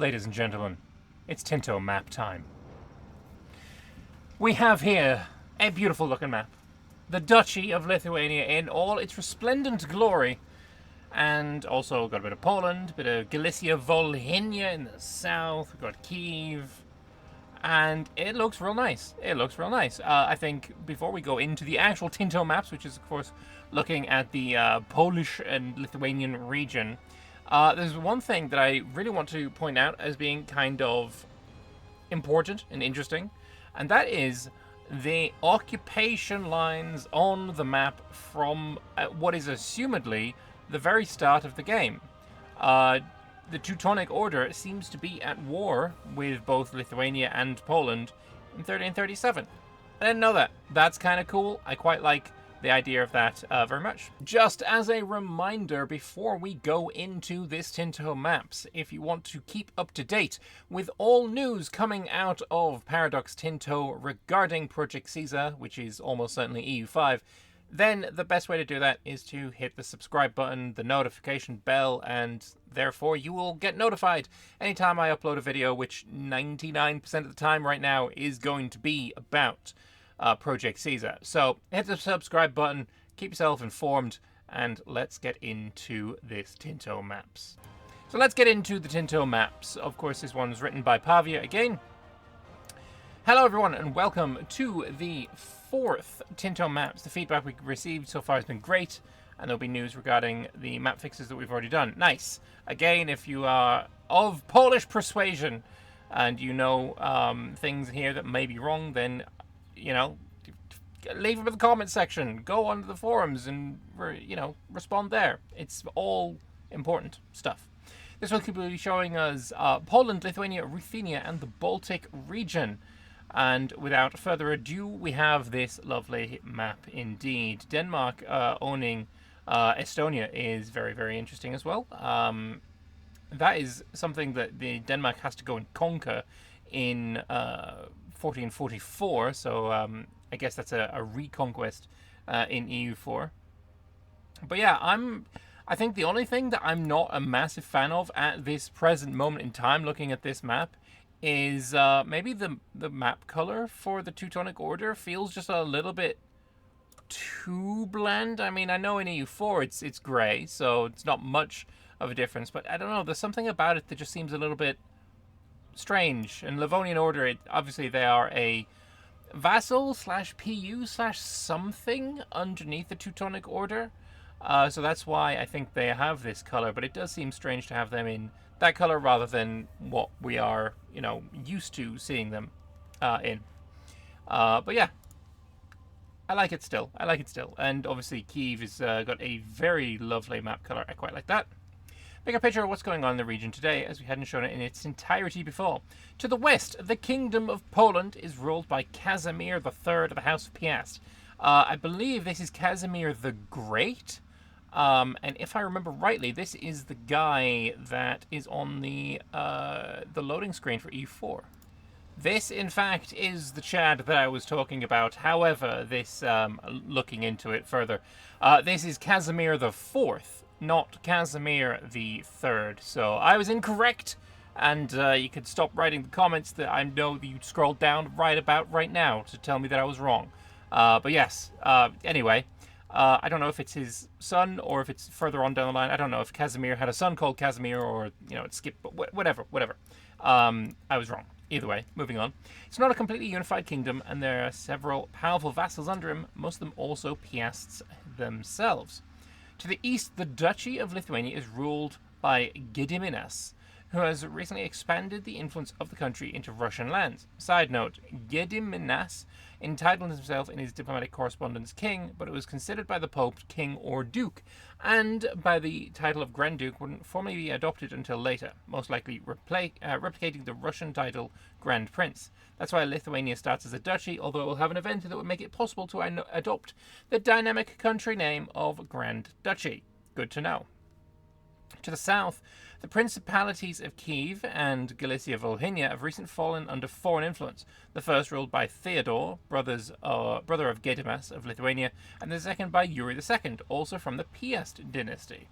Ladies and gentlemen, it's Tinto Map time. We have here a beautiful looking map. The Duchy of Lithuania in all its resplendent glory. And also got a bit of Poland, a bit of Galicia, Volhynia in the south. We've got Kiev. And it looks real nice. I think before we go into the actual Tinto Maps, which is of course looking at the Polish and Lithuanian region, there's one thing that I really want to point out as being kind of important and interesting, and that is the occupation lines on the map from what is assumedly the very start of the game. The Teutonic Order seems to be at war with both Lithuania and Poland in 1337. I didn't know that. That's kind of cool. I quite like the idea of that very much. Just as a reminder before we go into this Tinto Maps, if you want to keep up to date with all news coming out of Paradox Tinto regarding Project Caesar, which is almost certainly EU5, then the best way to do that is to hit the subscribe button, the notification bell, and therefore you will get notified anytime I upload a video, which 99% of the time right now is going to be about Project Caesar. So hit the subscribe button, keep yourself informed, and let's get into this Tinto Maps. So let's get into the Tinto Maps. Of course, this one's written by Pavia again. Hello everyone and welcome to the fourth Tinto Maps. The feedback we've received so far has been great, and there'll be news regarding the map fixes that we've already done. Nice. Again, if you are of Polish persuasion and you know things here that may be wrong, then, you know, leave them in the comment section. Go onto the forums and, you know, respond there. It's all important stuff. This will be showing us Poland, Lithuania, Ruthenia, and the Baltic region. And without further ado, we have this lovely map indeed. Denmark owning Estonia is very, very interesting as well. That is something that Denmark has to go and conquer in 1444. So I guess that's a reconquest in EU4. But yeah, I think the only thing that I'm not a massive fan of at this present moment in time, looking at this map, is maybe the map color for the Teutonic Order feels just a little bit too bland. I mean, I know in EU4 it's grey, so it's not much of a difference, but I don't know, there's something about it that just seems a little bit strange. And Livonian Order, obviously they are a vassal slash PU slash something underneath the Teutonic Order, so that's why I think they have this color, but it does seem strange to have them in that color rather than what we are, you know, used to seeing them in. But yeah, I like it still. And obviously Kiev has got a very lovely map color. I quite like that. Bigger picture of what's going on in the region today, as we hadn't shown it in its entirety before. To the west, the Kingdom of Poland is ruled by Casimir III of the House of Piast. I believe this is Casimir the Great. And if I remember rightly, this is the guy that is on the loading screen for E4. This, in fact, is the Chad that I was talking about. However, this, looking into it further, this is Casimir the IV, not Casimir the III. So I was incorrect, and you could stop writing the comments that I know that you scrolled down right now to tell me that I was wrong. But yes, anyway. I don't know if it's his son or if it's further on down the line. I don't know if Casimir had a son called Casimir or, you know, it skipped, but whatever. I was wrong. Either way, moving on. It's not a completely unified kingdom, and there are several powerful vassals under him, most of them also Piasts themselves. To the east, the Duchy of Lithuania is ruled by Gediminas, who has recently expanded the influence of the country into Russian lands. Side note, Gediminas entitled himself in his diplomatic correspondence king, but it was considered by the Pope king or duke, and by the title of Grand Duke wouldn't formally be adopted until later, most likely replicating the Russian title Grand Prince. That's why Lithuania starts as a duchy, although it will have an event that would make it possible to adopt the dynamic country name of Grand Duchy. Good to know. To the south, the principalities of Kiev and Galicia Volhynia have recently fallen under foreign influence. The first ruled by Theodore, brother of Gedimas of Lithuania, and the second by Yuri II, also from the Piast dynasty.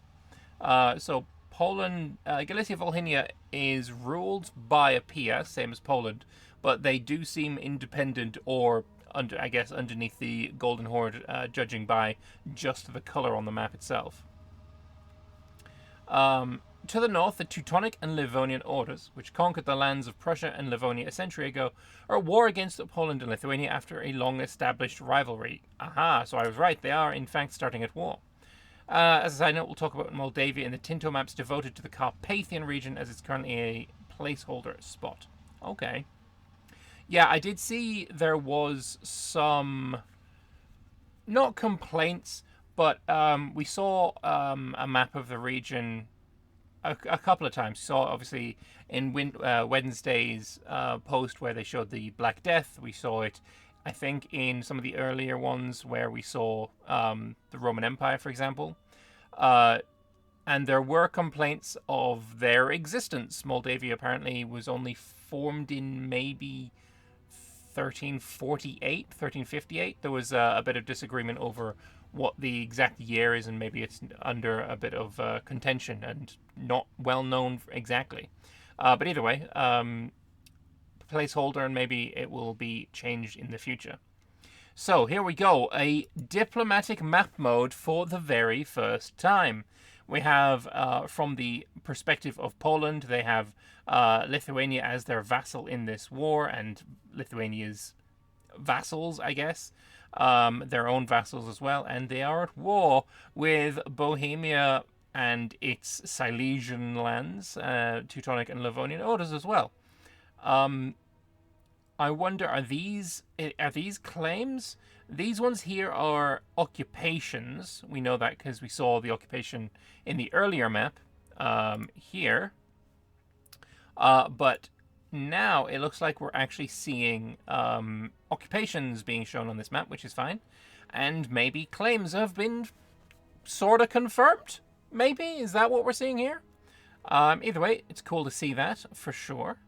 So Poland, Galicia Volhynia is ruled by a PS, same as Poland, but they do seem independent or, I guess, underneath the Golden Horde, judging by just the color on the map itself. To the north, the Teutonic and Livonian orders, which conquered the lands of Prussia and Livonia a century ago, are at war against Poland and Lithuania after a long-established rivalry. Aha, so I was right, they are in fact starting at war. As a side note, we'll talk about Moldavia in the Tinto Maps devoted to the Carpathian region, as it's currently a placeholder spot. Okay. Yeah, I did see there was some, not complaints, but we saw a map of the region a couple of times. Saw obviously in Wednesday's post where they showed the Black Death. We saw it, I think, in some of the earlier ones where we saw the Roman Empire, for example. And there were complaints of their existence. Moldavia apparently was only formed in maybe 1348, 1358. There was a bit of disagreement over what the exact year is, and maybe it's under a bit of contention and not well known exactly. But either way, placeholder, and maybe it will be changed in the future. So here we go, a diplomatic map mode for the very first time. We have, from the perspective of Poland, they have Lithuania as their vassal in this war, and Lithuania's vassals, I guess. Their own vassals as well, and they are at war with Bohemia and its Silesian lands, Teutonic and Livonian orders as well. I wonder, are these claims? These ones here are occupations. We know that because we saw the occupation in the earlier map here. But now it looks like we're actually seeing occupations being shown on this map, which is fine. And maybe claims have been sort of confirmed? Maybe? Is that what we're seeing here? Either way, it's cool to see that, for sure.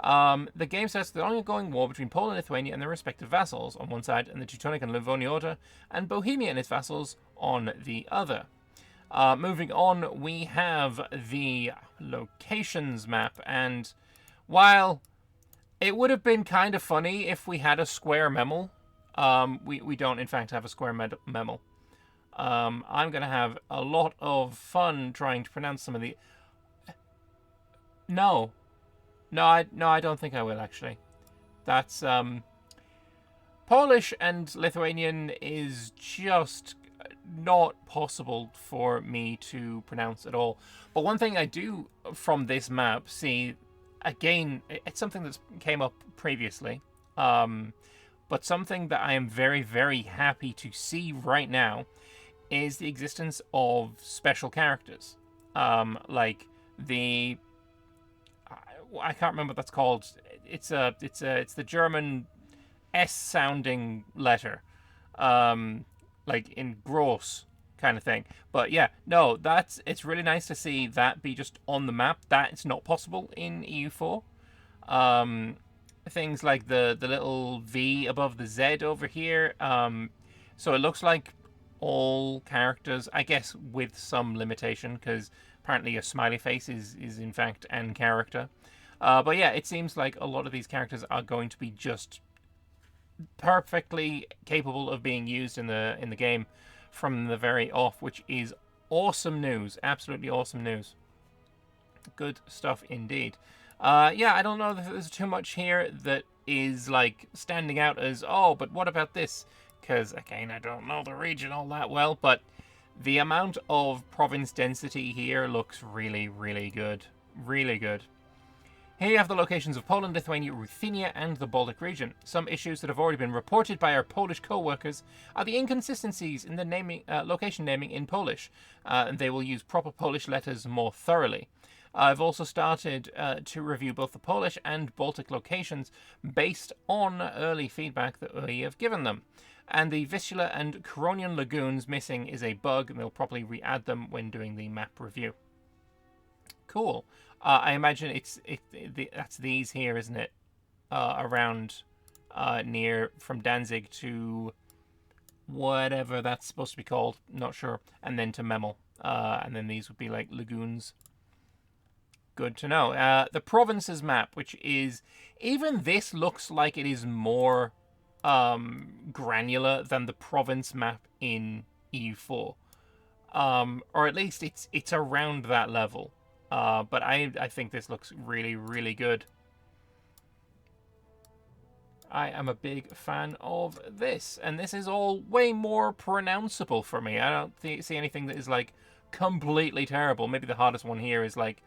The game starts the ongoing war between Poland and Lithuania and their respective vassals on one side, and the Teutonic and Livonian Order, and Bohemia and its vassals on the other. Moving on, we have the locations map, and while it would have been kind of funny if we had a square Memel, we don't in fact have a square Memel. I'm going to have a lot of fun trying to pronounce some of the... No, I don't think I will, actually. That's, Polish and Lithuanian is just not possible for me to pronounce at all. But one thing I do from this map see, again, it's something that's came up previously, but something that I am very, very happy to see right now is the existence of special characters. Like the... I can't remember what that's called. It's the German S-sounding letter, like in gross kind of thing. But yeah, no, it's really nice to see that be just on the map. That it's not possible in EU4. Things like the little V above the Z over here. So it looks like all characters, I guess, with some limitation, because apparently a smiley face is in fact an character. But yeah, it seems like a lot of these characters are going to be just perfectly capable of being used in the game from the very off, which is awesome news. Absolutely awesome news. Good stuff indeed. Yeah, I don't know if there's too much here that is like standing out as, oh, but what about this? Because again, I don't know the region all that well, but the amount of province density here looks really, really good. Really good. Here you have the locations of Poland, Lithuania, Ruthenia, and the Baltic region. Some issues that have already been reported by our Polish co-workers are the inconsistencies in the naming, location naming in Polish, and they will use proper Polish letters more thoroughly. I've also started to review both the Polish and Baltic locations based on early feedback that we have given them. And the Vistula and Curonian lagoons missing is a bug, and they'll probably re-add them when doing the map review. Cool. I imagine that's these here, isn't it? Around near from Danzig to whatever that's supposed to be called. Not sure. And then to Memel. And then these would be like lagoons. Good to know. The provinces map, which is, even this looks like it is more granular than the province map in EU4. Or at least it's around that level. But I think this looks really, really good. I am a big fan of this, and this is all way more pronounceable for me. I don't see anything that is like completely terrible. Maybe the hardest one here is like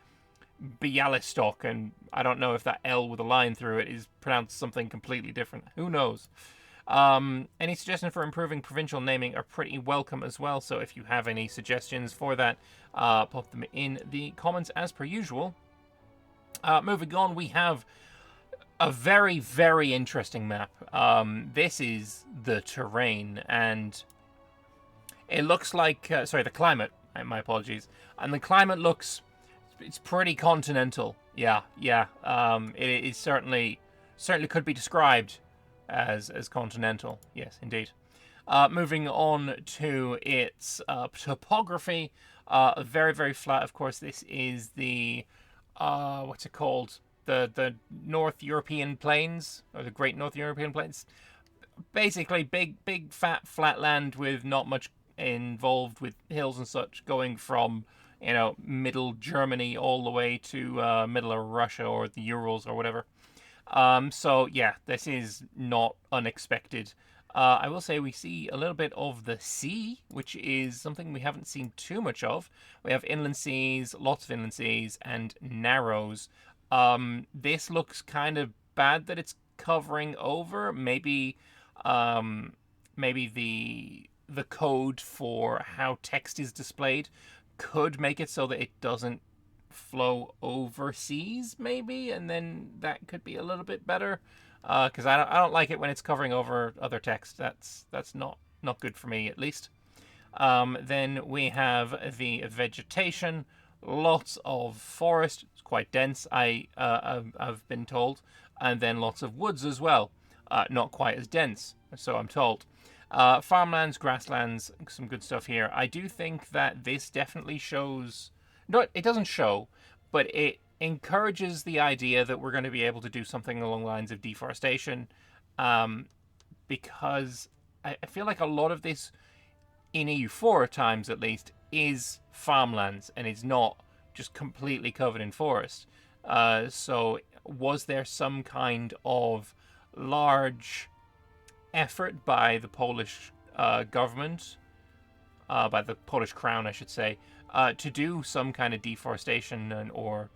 Bialystok, and I don't know if that L with a line through it is pronounced something completely different. Who knows? Any suggestions for improving provincial naming are pretty welcome as well, so if you have any suggestions for that, pop them in the comments as per usual. Moving on, we have a very, very interesting map. This is the terrain, and it looks like... sorry, the climate. My apologies. And the climate looks... It's pretty continental. Yeah. It is certainly could be described as continental. Yes, indeed. Moving on to its topography. Very, very flat. Of course, this is the... what's it called? The North European Plains, or the Great North European Plains. Basically, big, fat, flat land with not much involved with hills and such, going from, middle Germany all the way to middle of Russia or the Urals or whatever. So, yeah, this is not unexpected. I will say we see a little bit of the sea, which is something we haven't seen too much of. We have inland seas, lots of inland seas, and narrows. This looks kind of bad that it's covering over. Maybe the code for how text is displayed could make it so that it doesn't flow overseas, maybe, and then that could be a little bit better. Because I don't like it when it's covering over other text. That's not good for me, at least. Then we have the vegetation. Lots of forest. It's quite dense, I've been told. And then lots of woods as well. Not quite as dense, so I'm told. Farmlands, grasslands, some good stuff here. I do think that this definitely shows... No, it doesn't show, but it encourages the idea that we're going to be able to do something along the lines of deforestation, because I feel like a lot of this, in EU4 at times at least, is farmlands, and it's not just completely covered in forest. So was there some kind of large effort by the Polish government, by the Polish crown, I should say, to do some kind of deforestation or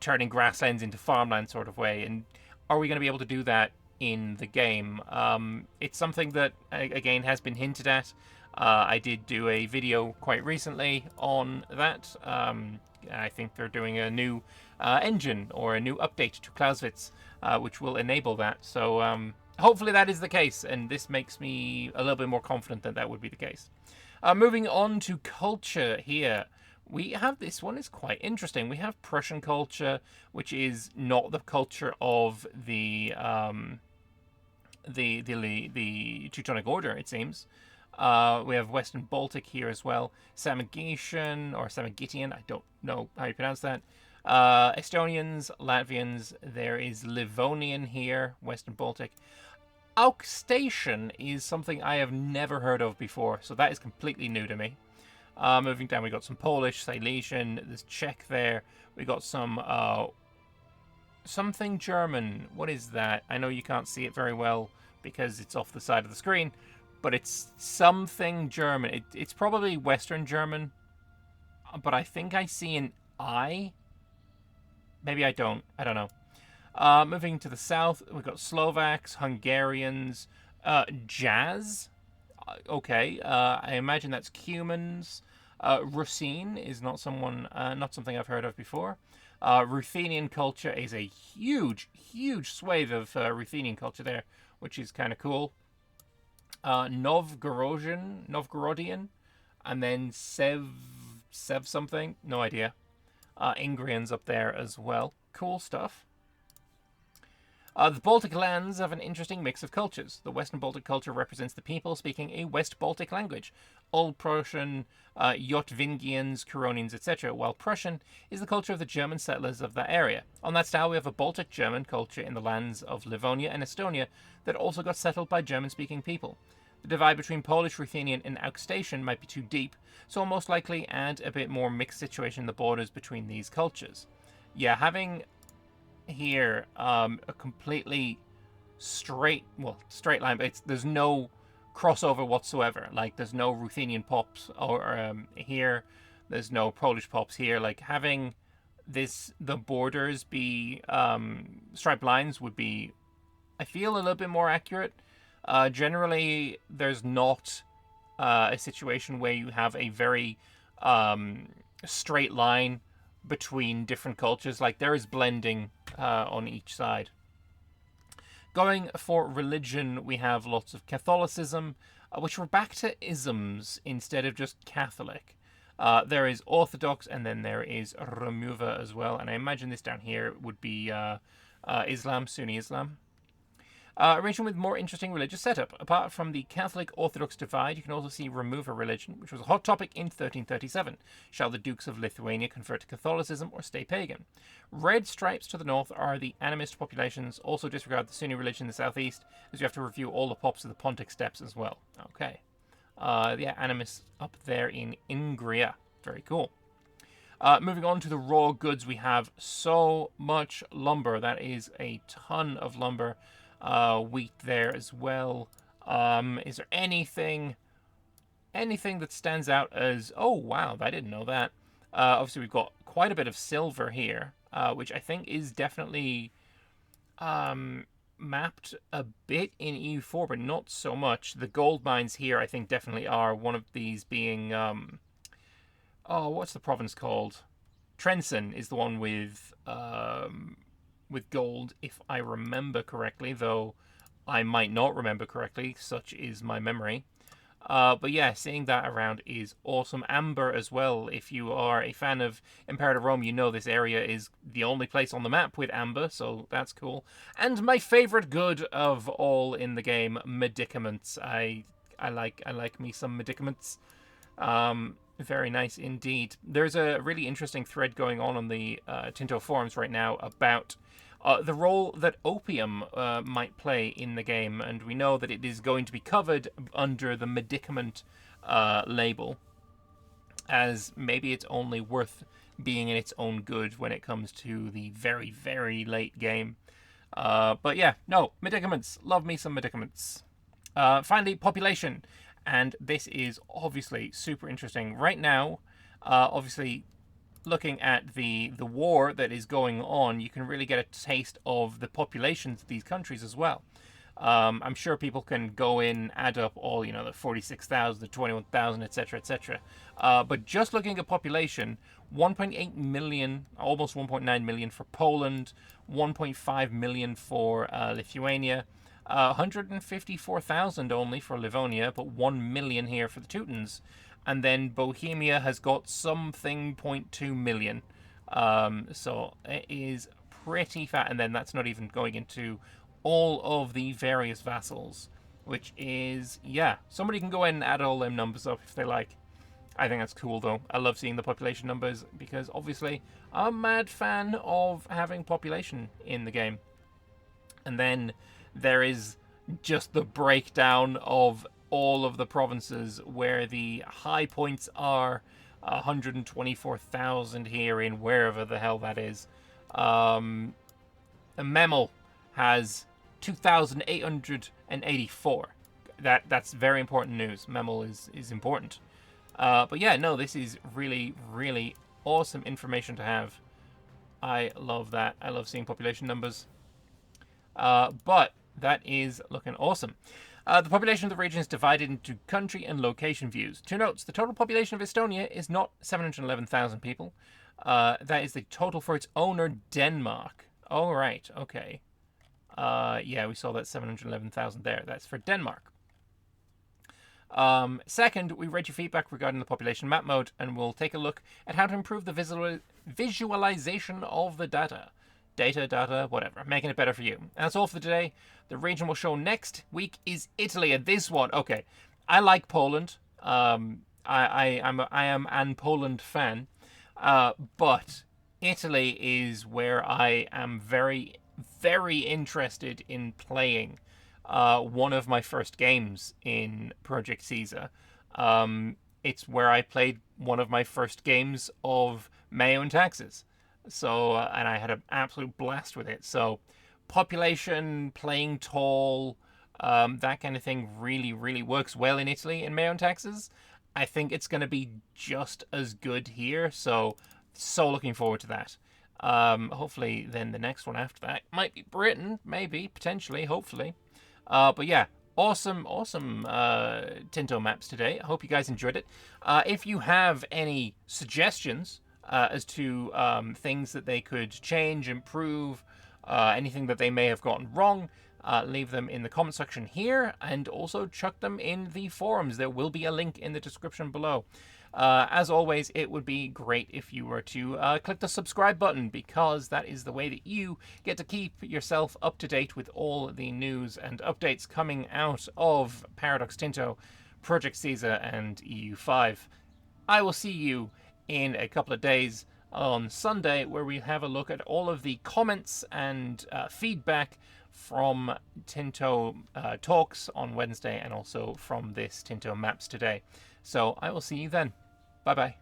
turning grasslands into farmland sort of way? And are we going to be able to do that in the game? It's something that, again, has been hinted at. I did do a video quite recently on that. I think they're doing a new engine or a new update to Clausewitz, which will enable that. So hopefully that is the case, and this makes me a little bit more confident that that would be the case. Moving on to culture here. We have this one is quite interesting. We have Prussian culture, which is not the culture of the Teutonic Order, it seems. We have Western Baltic here as well. Samogitian or Samogitian, I don't know how you pronounce that. Estonians, Latvians. There is Livonian here, Western Baltic. Alkstation is something I have never heard of before, so that is completely new to me. Moving down, we got some Polish, Silesian, there's Czech there. We got some something German. What is that? I know you can't see it very well because it's off the side of the screen, but it's something German. It's probably Western German, but I think I see an I. Maybe I don't. I don't know. Moving to the south, we've got Slovaks, Hungarians, Jazz. Okay, I imagine that's Cumans. Rusin is not something I've heard of before. Ruthenian culture is a huge swathe of Ruthenian culture there, which is kind of cool. Novgorodian, and then Sev something, no idea. Ingrians up there as well. Cool stuff. The Baltic lands have an interesting mix of cultures. The Western Baltic culture represents the people speaking a West Baltic language, Old Prussian, Jotvingians, Curonians, etc., while Prussian is the culture of the German settlers of that area. On that style, we have a Baltic German culture in the lands of Livonia and Estonia that also got settled by German-speaking people. The divide between Polish, Ruthenian, and Alsatian might be too deep, so I'll most likely add a bit more mixed situation in the borders between these cultures. Yeah, having here a completely straight line, but there's no crossover whatsoever. Like, there's no Ruthenian pops or here, there's no Polish pops here. Like, having the borders be striped lines would be, I feel, a little bit more accurate. Generally, there's not a situation where you have a very straight line between different cultures. Like, there is blending on each side. Going for religion, we have lots of Catholicism, which we're back to isms instead of just Catholic. There is Orthodox, and then there is Remover as well. And I imagine this down here would be Islam, Sunni Islam. A region with more interesting religious setup. Apart from the Catholic-Orthodox divide, you can also see Remover religion, which was a hot topic in 1337. Shall the Dukes of Lithuania convert to Catholicism or stay pagan? Red stripes to the north are the animist populations. Also disregard the Sunni religion in the southeast, as you have to review all the pops of the Pontic steppes as well. Okay. Yeah, animists up there in Ingria. Very cool. Moving on to the raw goods, we have so much lumber. That is a ton of lumber. Wheat there as well. Is there anything that stands out as, oh wow, I didn't know that. Obviously we've got quite a bit of silver here, which I think is definitely mapped a bit in EU4, but not so much. The gold mines here I think definitely are, one of these being what's the province called? Trenson is the one with gold, if I remember correctly, though I might not remember correctly, such is my memory. But yeah, seeing that around is awesome. Amber as well. If you are a fan of Imperative Rome, you know this area is the only place on the map with amber, so that's cool. And my favorite good of all in the game, medicaments. I like me some medicaments. Very nice indeed. There's a really interesting thread going on the Tinto forums right now about the role that opium might play in the game, and we know that it is going to be covered under the medicament label, as maybe it's only worth being in its own good when it comes to the very, very late game. But yeah, no, medicaments. Love me some medicaments. Finally, population. And this is obviously super interesting. Right now, obviously, looking at the war that is going on, you can really get a taste of the populations of these countries as well. I'm sure people can go in, add up all, the 46,000, the 21,000, etc., etc. But just looking at population, 1.8 million, almost 1.9 million for Poland, 1.5 million for Lithuania, 154,000 only for Livonia, but 1 million here for the Teutons. And then Bohemia has got something 0.2 million. So it is pretty fat. And then that's not even going into all of the various vassals, which is, yeah, somebody can go in and add all them numbers up if they like. I think that's cool, though. I love seeing the population numbers because, obviously, I'm a mad fan of having population in the game. And then there is just the breakdown of all of the provinces where the high points are 124,000 here in wherever the hell that is. Memel has 2,884. That's very important news. Memel is important. But yeah, no, this is really, really awesome information to have. I love that. I love seeing population numbers. But that is looking awesome. The population of the region is divided into country and location views. Two notes: the total population of Estonia is not 711,000 people. That is the total for its owner, Denmark. All right, okay. Yeah, we saw that 711,000 there. That's for Denmark. Second, we read your feedback regarding the population map mode, and we'll take a look at how to improve the visualization of the data. data, whatever. Making it better for you. And that's all for today. The region we'll show next week is Italy, and this one, okay. I like Poland. I am an Poland fan, but Italy is where I am very, very interested in playing one of my first games in Project Caesar. It's where I played one of my first games of Mayo and Taxes. So, and I had an absolute blast with it. So, population, playing tall, that kind of thing really, really works well in Italy in Mayo and Taxes. I think it's going to be just as good here. So looking forward to that. Hopefully, then the next one after that might be Britain, maybe, potentially, hopefully. But yeah, awesome Tinto Maps today. I hope you guys enjoyed it. If you have any suggestions as to things that they could change, improve, anything that they may have gotten wrong, leave them in the comment section here, and also chuck them in the forums. There will be a link in the description below. As always, it would be great if you were to click the subscribe button, because that is the way that you get to keep yourself up to date with all the news and updates coming out of Paradox Tinto, Project Caesar, and EU5. I will see you in a couple of days on Sunday, where we have a look at all of the comments and feedback from Tinto Talks on Wednesday, and also from this Tinto Maps today. So I will see you then. Bye bye.